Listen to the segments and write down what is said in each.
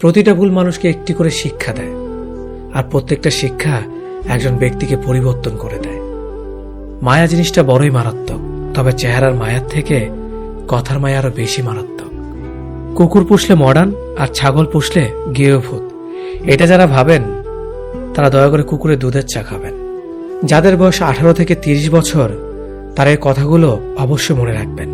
প্রতিটা ভুল মানুষকে একটি করে শিক্ষা দেয়, আর প্রত্যেকটা শিক্ষা একজন ব্যক্তিকে পরিবর্তন করে দেয়। মায়া জিনিসটা বড়ই মারাত্মক, তবে চেহারার মায়ার থেকে কথার মায়া আরো বেশি মারাত্মক। কুকুর পুষলে মডার্ন, আর ছাগল পুষলে গৃহভূত, এটা যারা ভাবেন তারা দয়া করে কুকুরের দুধের চা খাবেন। যাদের বয়স 18 থেকে 30 বছর তারা এই কথাগুলো অবশ্যই মনে রাখবেন।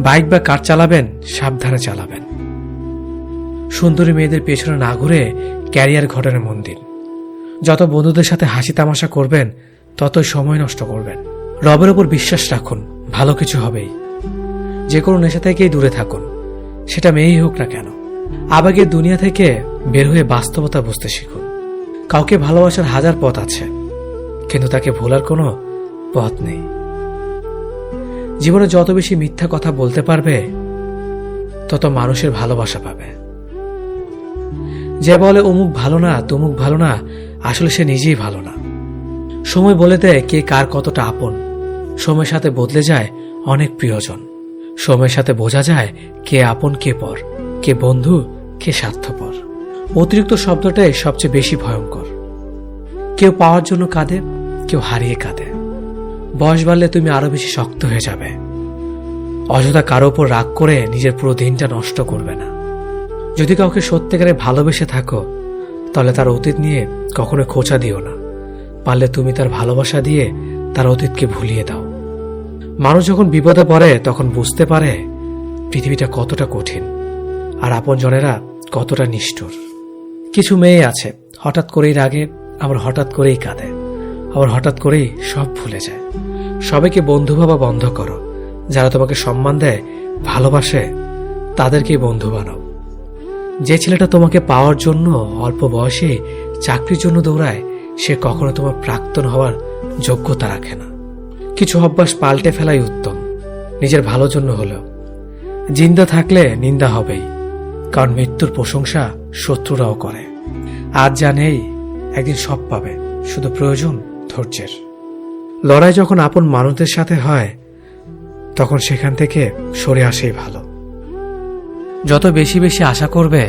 বাইক বা কার চালাবেন সাবধানে চালাবেন। সুন্দরী মেয়েদের পেছনে না ঘুরে ক্যারিয়ার ঘটনে মন দিন। যত বন্ধুদের সাথে হাসি তামাশা করবেন ততই সময় নষ্ট করবেন। রবের উপর বিশ্বাস রাখুন, ভালো কিছু হবেই। যে কোনো নেশা থেকেই দূরে থাকুন, সেটা মেয়েই হোক না কেন। আবেগের দুনিয়া থেকে বের হয়ে বাস্তবতা বুঝতে শিখুন। কাউকে ভালোবাসার হাজার পথ আছে, কিন্তু তাকে ভোলার কোনো পথ নেই। জীবনে যত বেশি মিথ্যা কথা বলতে পারবে তত মানুষের ভালোবাসা পাবে। যে বলে অমুক ভালো না তমুক ভালো না, আসলে সে নিজেই ভালো না। সময় বলে দেয় কে কার কতটা আপন। সময়ের সাথে বদলে যায় অনেক প্রিয়জন। সময়ের সাথে বোঝা যায় কে আপন কে পর, কে বন্ধু কে স্বার্থপর। অতিরিক্ত শব্দটাই সবচেয়ে বেশি ভয়ঙ্কর। কেউ পাওয়ার জন্য কাঁদে, কেউ হারিয়ে কাঁদে। বয়স বাড়লে তুমি আরো বেশি শক্ত হয়ে যাবে। অযথা কারো উপর রাগ করে নিজের পুরো দিনটা নষ্ট করবে না। যদি কাউকে সত্যিকারে ভালোবেসে থাকো তাহলে তার অতীত নিয়ে কখনো খোঁচা দিও না। পারলে তুমি তার ভালোবাসা দিয়ে তার অতীতকে ভুলিয়ে দাও। মানুষ যখন বিপদে পড়ে তখন বুঝতে পারে পৃথিবীটা কতটা কঠিন, আর আপনজনেরা কতটা নিষ্ঠুর। কিছু মেয়ে আছে হঠাৎ করেই রাগে, আবার হঠাৎ করেই কাঁদে, আবার হঠাৎ করেই সব ভুলে যায়। সবাইকে বন্ধু ভাবা বন্ধ করো। যারা তোমাকে সম্মান দেয়, ভালোবাসে, তাদেরকেই বন্ধু বানাও। যে ছেলেটা তোমাকে পাওয়ার জন্য অল্প বয়সে চাকরির জন্য দৌড়ায়, সে কখনো তোমার প্রাক্তন হওয়ার যোগ্যতা রাখে না। কিছু অভ্যাস পাল্টে ফেলাই উত্তম, নিজের ভালোর জন্য হলেও। জিন্দা থাকলে নিন্দা হবেই, কারণ মৃত্যুর প্রশংসা শত্রুরাও করে। আজ যা নেই একদিন সব পাবে, শুধু প্রয়োজন ধৈর্যের। লড়াই যখন আপন মানুষদের সাথে হয় তখন সেখান থেকে সরে আসেই ভালো। যত বেশি বেশি আশা করবে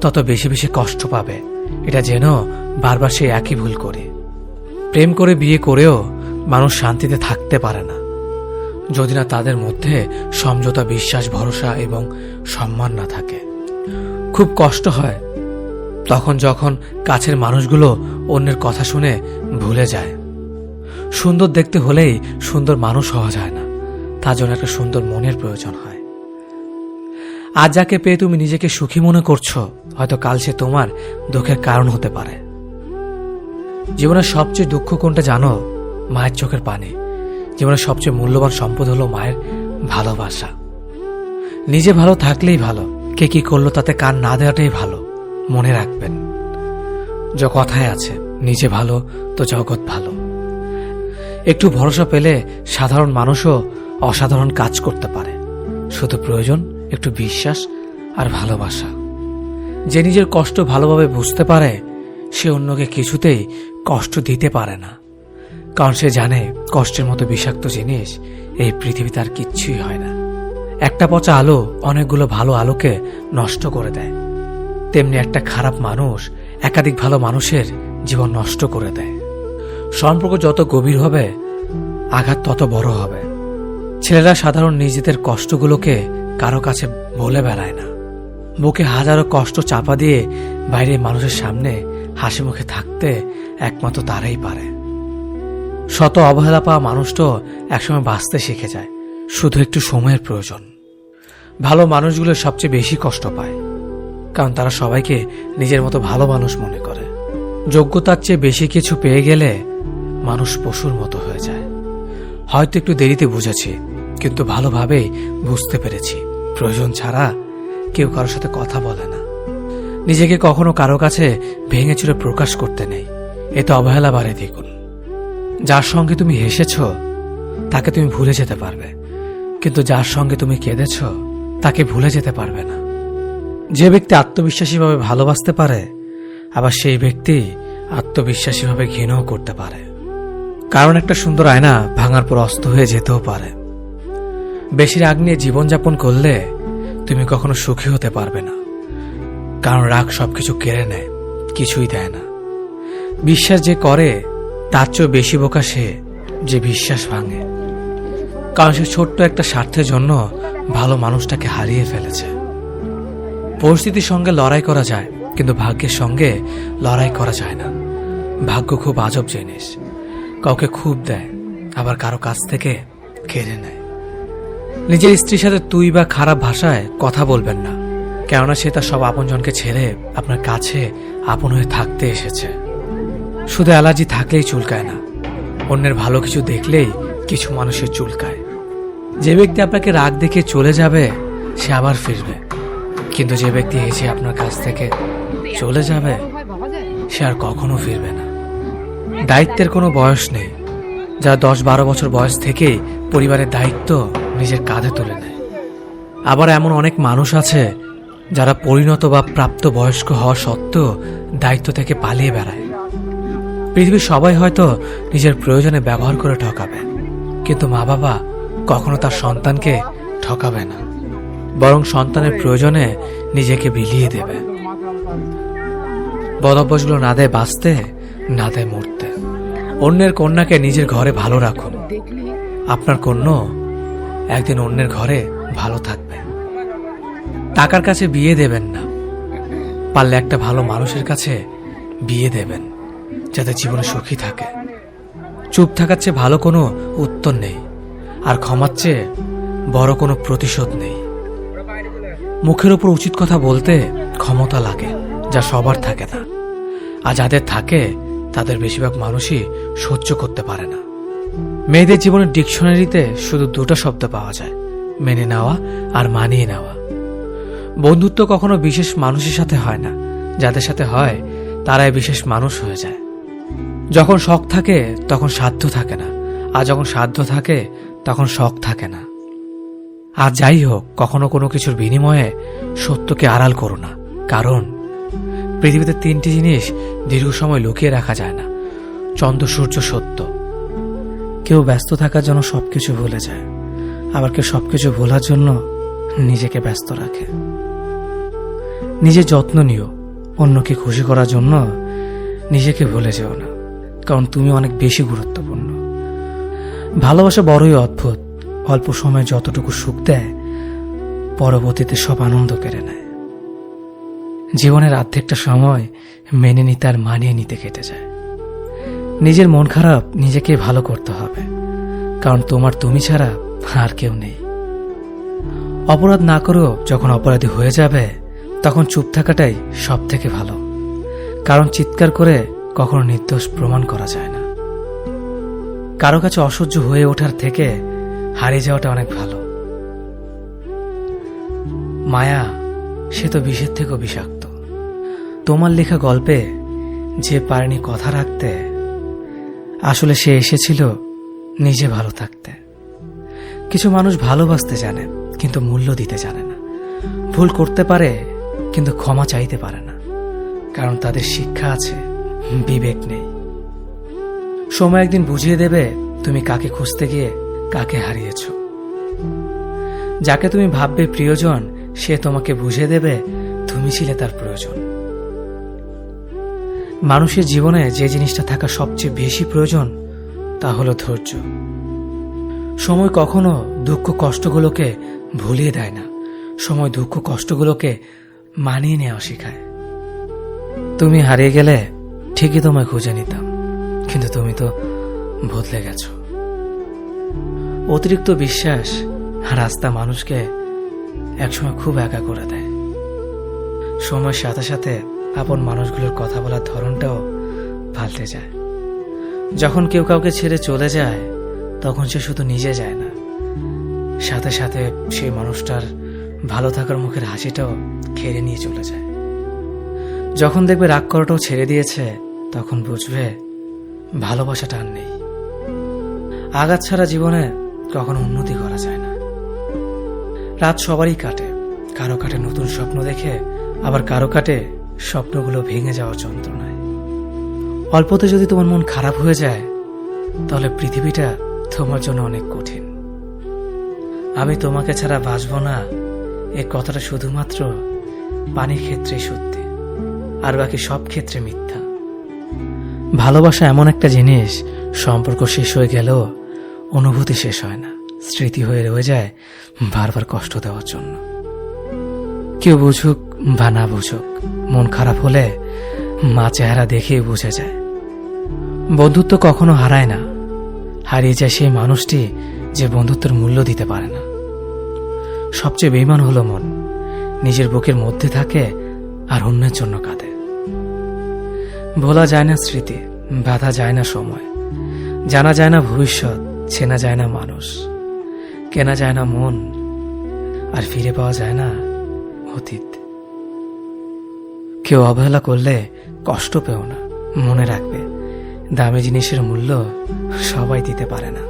তত বেশি বেশি কষ্ট পাবে, এটা যেন বারবার সেই একই ভুল করি। প্রেম করে বিয়ে করেও মানুষ শান্তিতে থাকতে পারে না যদি না তাদের মধ্যে সমঝোতা, বিশ্বাস, ভরসা এবং সম্মান না থাকে। খুব কষ্ট হয় তখন যখন কাছের মানুষগুলো অন্যের কথা শুনে ভুলে যায়। সুন্দর দেখতে হলেই সুন্দর মানুষ হওয়া যায় না, তার জন্য একটা সুন্দর মনের প্রয়োজন হয়। আজ যাকে পেয়ে তুমি নিজেকে সুখী মনে করছো, হয়তো কাল সে তোমার দুঃখের কারণ হতে পারে। জীবনের সবচেয়ে দুঃখ কোনটা জানো? মায়ের চোখের পানি। জীবনের সবচেয়ে মূল্যবান সম্পদ হলো মায়ের ভালোবাসা। নিজে ভালো থাকলেই ভালো, কে কি করলো তাতে কান না দেওয়াটাই ভালো। মনে রাখবেন, যে কথায় আছে, নিজে ভালো তো জগৎ ভালো। একটু ভরসা পেলে সাধারণ মানুষও অসাধারণ কাজ করতে পারে। শুধু প্রয়োজন একটু বিশ্বাস আর ভালোবাসা। যে নিজের কষ্ট ভালোভাবে বুঝতে পারে সে অন্যকে কিছুতেই কষ্ট দিতে পারে না, কারণ সে জানে কষ্টের মতো বিষাক্ত জিনিস এই পৃথিবীতে আর কিচ্ছুই হয় না। একটা পচা আলো অনেকগুলো ভালো আলোকে নষ্ট করে দেয়, তেমনি একটা খারাপ মানুষ একাধিক ভালো মানুষের জীবন নষ্ট করে দেয়। সম্পর্ক যত গভীর হবে আঘাত তত বড় হবে। ছেলেরা সাধারণ নিজেদের কষ্টগুলোকে কারো কাছে বলে বেড়ায় না। বুকে হাজারো কষ্ট চাপা দিয়ে বাইরে মানুষের সামনে হাসি মুখে থাকতে একমাত্র তারাই পারে। শত অবহেলা পাওয়া মানুষটাও একসময় বাঁচতে শিখে যায়, শুধু একটু সময়ের প্রয়োজন। ভালো মানুষগুলো সবচেয়ে বেশি কষ্ট পায়, কারণ তারা সবাইকে নিজের মতো ভালো মানুষ মনে করে। যোগ্যতার চেয়ে বেশি কিছু পেয়ে গেলে মানুষ পশুর মতো হয়ে যায়। হয়তো একটু দেরিতে বুঝেছি, কিন্তু ভালোভাবেই বুঝতে পেরেছি প্রয়োজন ছাড়া কেউ কারোর সাথে কথা বলে না। নিজেকে কখনো কারো কাছে ভেঙে চুরে প্রকাশ করতে নেই, এতে অবহেলা বাড়ে দ্বিগুণ। যার সঙ্গে তুমি হেসেছ তাকে তুমি ভুলে যেতে পারবে, কিন্তু যার সঙ্গে তুমি কেঁদেছ তাকে ভুলে যেতে পারবে না। যে ব্যক্তি আত্মবিশ্বাসীভাবে ভালোবাসতে পারে, আবার সেই ব্যক্তি আত্মবিশ্বাসীভাবে ঘৃণাও করতে পারে। কারণ একটা সুন্দর আয়না ভাঙার পর অস্ত হয়ে যেতেও পারে। বেশি রাগ নিয়ে জীবনযাপন করলে তুমি কখনো সুখী হতে পারবে না, কারণ রাগ সবকিছু কেড়ে নেয়, কিছুই দেয় না। বিশ্বাস যে করে তার চেয়েও বেশি বোকা সে যে বিশ্বাস ভাঙে, কারণ সে ছোট্ট একটা স্বার্থের জন্য ভালো মানুষটাকে হারিয়ে ফেলেছে। পরিস্থিতির সঙ্গে লড়াই করা যায়, কিন্তু ভাগ্যের সঙ্গে লড়াই করা যায় না। ভাগ্য খুব আজব জিনিস, কাউকে খুব দেয়, আবার কারো কাছ থেকে কেড়ে নেয়। নিজের স্ত্রীর সাথে তুই বা খারাপ ভাষায় কথা বলবেন না, কেননা সে তার সব আপনজনকে ছেড়ে আপনার কাছে আপন হয়ে থাকতে এসেছে। শুধু অ্যালার্জি থাকলেই চুলকায় না, অন্যের ভালো কিছু দেখলেই কিছু মানুষের চুলকায়। যে ব্যক্তি আপনাকে রাগ দেখে চলে যাবে সে আবার ফিরবে, কিন্তু যে ব্যক্তি এসে আপনার কাছ থেকে চলে যাবে সে আর কখনো ফিরবে না। দায়িত্বের কোনো বয়স নেই, যারা 10-12 বছর বয়স থেকেই পরিবারের দায়িত্ব নিজের কাঁধে তুলে নেয়। আবার এমন অনেক মানুষ আছে যারা পরিণত বা প্রাপ্ত বয়স্ক হওয়া সত্ত্বেও দায়িত্ব থেকে পালিয়ে বেড়ায়। পৃথিবীর সবাই হয়তো নিজের প্রয়োজনে ব্যবহার করে ঠকাবে, কিন্তু মা বাবা কখনো তার সন্তানকে ঠকাবে না, বরং সন্তানের প্রয়োজনে নিজেকে বিলিয়ে দেবে। বদভ্যাসগুলো না দেয় বাঁচতে, না দেয় মরতে। অন্যের কন্যাকে নিজের ঘরে ভালো রাখুন, আপনার কন্যা একদিন অন্যের ঘরে ভালো থাকবে। টাকার কাছে বিয়ে দেবেন না, পারলে একটা ভালো মানুষের কাছে বিয়ে দেবেন, যাতে জীবনে সুখী থাকে। চুপ থাকার চেয়ে ভালো কোনো উত্তর নেই, আর ক্ষমার চেয়ে বড় কোনো প্রতিশোধ নেই। মুখের উপর উচিত কথা বলতে ক্ষমতা লাগে, যা সবার থাকে না, আর যাদের থাকে তাদের বেশিরভাগ মানুষই সহ্য করতে পারে না। মেয়েদের জীবনের ডিকশনারিতে শুধু দুটো শব্দ পাওয়া যায়, মেনে নেওয়া আর মানিয়ে নেওয়া। বন্ধুত্ব কখনো বিশেষ মানুষের সাথে হয় না, যাদের সাথে হয় তারাই বিশেষ মানুষ হয়ে যায়। যখন শখ থাকে তখন সাধ্য থাকে না, আর যখন সাধ্য থাকে তখন শখ থাকে না। আর যাই হোক, কখনো কোনো কিছুর বিনিময়ে সত্যকে আড়াল করো না, কারণ পৃথিবীতে 3টি জিনিস দীর্ঘ সময় লুকিয়ে রাখা যায় না: চন্দ্র, সূর্য, সত্য। কেউ ব্যস্ত থাকার জন্য সবকিছু ভুলে যায়, আবার কেউ সবকিছু ভোলার জন্য নিজেকে ব্যস্ত রাখে। নিজের যত্ন নিও, অন্যকে খুশি করার জন্য নিজেকে ভুলে যেও না, কারণ তুমি অনেক বেশি গুরুত্বপূর্ণ। ভালোবাসা বড়ই অদ্ভুত, অল্প সময়ে যতটুকু সুখ দেয় পরবর্তীতে সব আনন্দ কেড়ে নেয়। জীবনের অর্ধেকটা সময় মেনে নিতে আর মানিয়ে নিতে কেটে যায়। নিজের মন খারাপ নিজেকে ভালো করতে হবে, কারণ তোমার তুমি ছাড়া আর কেউ নেই। অপরাধ না করেও যখন অপরাধী হয়ে যাবে তখন চুপ থাকাটাই সব থেকে ভালো, কারণ চিৎকার করে কখনো নির্দোষ প্রমাণ করা যায় না। কারো কাছে অসহ্য হয়ে ওঠার থেকে হারিয়ে যাওয়াটা অনেক ভালো। মায়া সে তো বিষের থেকেও বিষাক্ত। তোমার লেখা গল্পে যে পারেনি কথা রাখতে, আসলে সে এসেছিল নিজে ভালো থাকতে। কিছু মানুষ ভালোবাসতে জানে কিন্তু মূল্য দিতে জানে না, ভুল করতে পারে কিন্তু ক্ষমা চাইতে পারে না, কারণ তাদের শিক্ষা আছে, বিবেক নেই। সময় একদিন বুঝিয়ে দেবে তুমি কাকে খুঁজতে গিয়ে কাকে হারিয়েছ। যাকে তুমি ভাববে প্রিয়জন, সে তোমাকে বুঝিয়ে দেবে তুমি ছিলে তার প্রয়োজন। মানুষের জীবনে যে জিনিসটা থাকা সবচেয়ে বেশি প্রয়োজন তা হলো ধৈর্য। সময় কখনো দুঃখ কষ্টগুলোকে ভুলিয়ে দেয় না, সময় দুঃখ কষ্টগুলোকে মানিয়ে নেওয়া শেখায়। তুমি হারিয়ে গেলে ঠিকই তোমায় খুঁজে নিতাম, কিন্তু তুমি তো বদলে গেছো। অতিরিক্ত বিশ্বাস আর আস্থা মানুষকে একসময় খুব একা করে দেয়। সময়ের সাথে সাথে আপন মানুষগুলোর কথা বলার ধরনটাও পাল্টে যায়। যখন কেউ কাউকে ছেড়ে চলে যায় তখন সে শুধু নিজে যায় না, সাথে সাথে সেই মানুষটার ভালো থাকার মুখের হাসিটাও কেড়ে নিয়ে চলে যায়। যখন দেখবে রাগ করাটাও ছেড়ে দিয়েছে তখন বুঝবে ভালোবাসাটা আর নেই। আঘাত ছাড়া জীবনে কখনো উন্নতি করা যায় না। রাত সবারই কাটে, কারো কাটে নতুন স্বপ্ন দেখে, আবার কারো কাটে স্বপ্নগুলো ভেঙে যাওয়ার যন্ত্রণায়। অল্পতে যদি তোমার মন খারাপ হয়ে যায় তাহলে পৃথিবীটা তোমার জন্য অনেক কঠিন। আমি তোমাকে ছাড়া বাঁচব না, এই কথাটা শুধুমাত্র পানির ক্ষেত্রে সত্যি, আর বাকি সব ক্ষেত্রে মিথ্যা। ভালোবাসা এমন একটা জিনিস, সম্পর্ক শেষ হয়ে গেলেও অনুভূতি শেষ হয় না, স্মৃতি হয়ে রয়ে যায় বারবার কষ্ট দেওয়ার জন্য। কেউ বুঝুক বা না বুঝুক, মন খারাপ হলে মা চেহারা দেখেই বুঝে যায়। বন্ধুত্ব কখনো হারায় না, হারিয়ে যায় সেই মানুষটি যে বন্ধুত্বের মূল্য দিতে পারে না। সবচেয়ে বেঈমান হলো মন, নিজের বুকের মধ্যে থাকে আর অন্যের জন্য কাঁদে। ভোলা যায় না স্মৃতি, বাধা যায় না সময়, জানা যায় না ভবিষ্যৎ, চেনা যায় না মানুষ, কেনা যায় না মন, আর ফিরে পাওয়া যায় না অতীত। কেউ অবহেলা করলে কষ্ট পেও না, মনে রাখবে দামি জিনিসের মূল্য সবাই দিতে পারে না।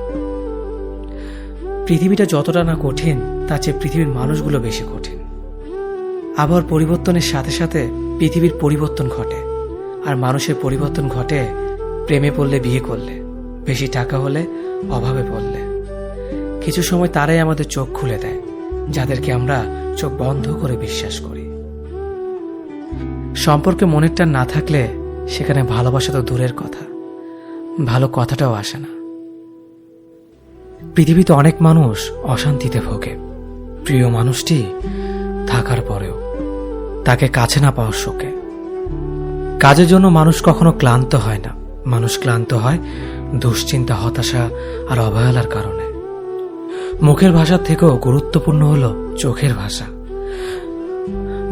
পৃথিবীটা যতটা না কঠিন, তার চেয়ে পৃথিবীর মানুষগুলো বেশি কঠিন। আবহাওয়ার পরিবর্তনের সাথে সাথে পৃথিবীর পরিবর্তন ঘটে, আর মানুষের পরিবর্তন ঘটে প্রেমে পড়লে, বিয়ে করলে, বেশি টাকা হলে, অভাবে পড়লে। কিছু সময় তারাই আমাদের চোখ খুলে দেয়, যাদেরকে আমরা চোখ বন্ধ করে বিশ্বাস করি। সম্পর্কে মনের টান না থাকলে সেখানে ভালোবাসা তো দূরের কথা, ভালো কথাটাও আসে না। পৃথিবীতে অনেক মানুষ অশান্তিতে ভোগে, প্রিয় মানুষটি থাকার পরেও তাকে কাছে না পাওয়ার শোকে। কাজের জন্য মানুষ কখনো ক্লান্ত হয় না, মানুষ ক্লান্ত হয় দুশ্চিন্তা, হতাশা আর অবহেলার কারণে। মুখের ভাষার থেকেও গুরুত্বপূর্ণ হলো চোখের ভাষা।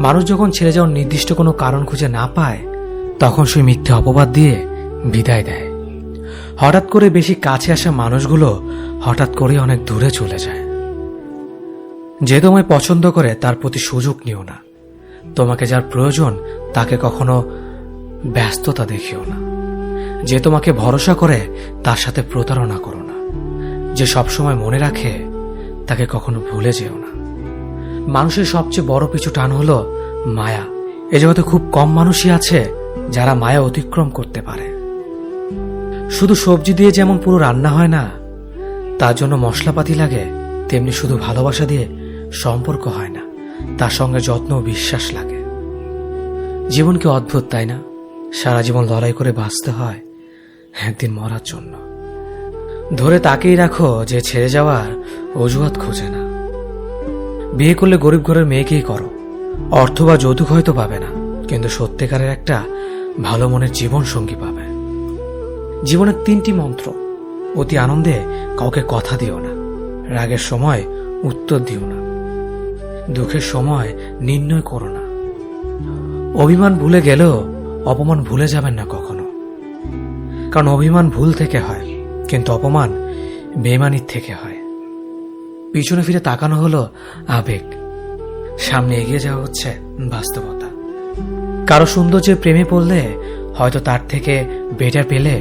মানুষ যখন ছেড়ে যাওয়ার নির্দিষ্ট কোনো কারণ খুঁজে না পায়, তখন সে মিথ্যে অপবাদ দিয়ে বিদায় দেয়। হঠাৎ করে বেশি কাছে আসা মানুষগুলো হঠাৎ করে অনেক দূরে চলে যায়। যে তোমায় পছন্দ করে তার প্রতি সুযোগ নিও না, তোমাকে যার প্রয়োজন তাকে কখনো ব্যস্ততা দেখিও না। যে তোমাকে ভরসা করে তার সাথে প্রতারণা করো না। যে সবসময় মনে রাখে তাকে কখনো ভুলে যেও না। মানুষের সবচেয়ে বড় পিছু টান হলো মায়া। এ জগতে খুব কম মানুষই আছে যারা মায়া অতিক্রম করতে পারে। শুধু সবজি দিয়ে যেমন পুরো রান্না হয় না, তার জন্য মশলাপাতি লাগে, তেমনি শুধু ভালোবাসা দিয়ে সম্পর্ক হয় না, তার সঙ্গে যত্ন ও বিশ্বাস লাগে। জীবন কি অদ্ভুত, তাই না? সারা জীবন লড়াই করে বাঁচতে হয় একদিন মরার জন্য। ধরে তাকেই রাখো যে ছেড়ে যাওয়ার অজুহাত খোঁজে না। বিয়ে করলে গরিব ঘরের মেয়েকেই করো, অর্থ বা যৌতুক হয়তো পাবে না, কিন্তু সত্যিকারের একটা ভালো মনের জীবন সঙ্গী পাবে। জীবনের 3টি মন্ত্র: অতি আনন্দে কাউকে কথা দিও না, রাগের সময় উত্তর দিও না, দুঃখের সময় নির্ণয় করো না। অভিমান ভুলে গেলেও অপমান ভুলে যাবেন না কখনো, কারণ অভিমান ভুল থেকে হয়, কিন্তু অপমান বেইমানির থেকে হয়। পিছনে ফিরে তাকানো হলো আবেগ, সামনে এগিয়ে যাওয়া হচ্ছে বাস্তবতা। কারো সৌন্দর্যের প্রেমে পড়লে হয়তো তার থেকে বেটার পেলে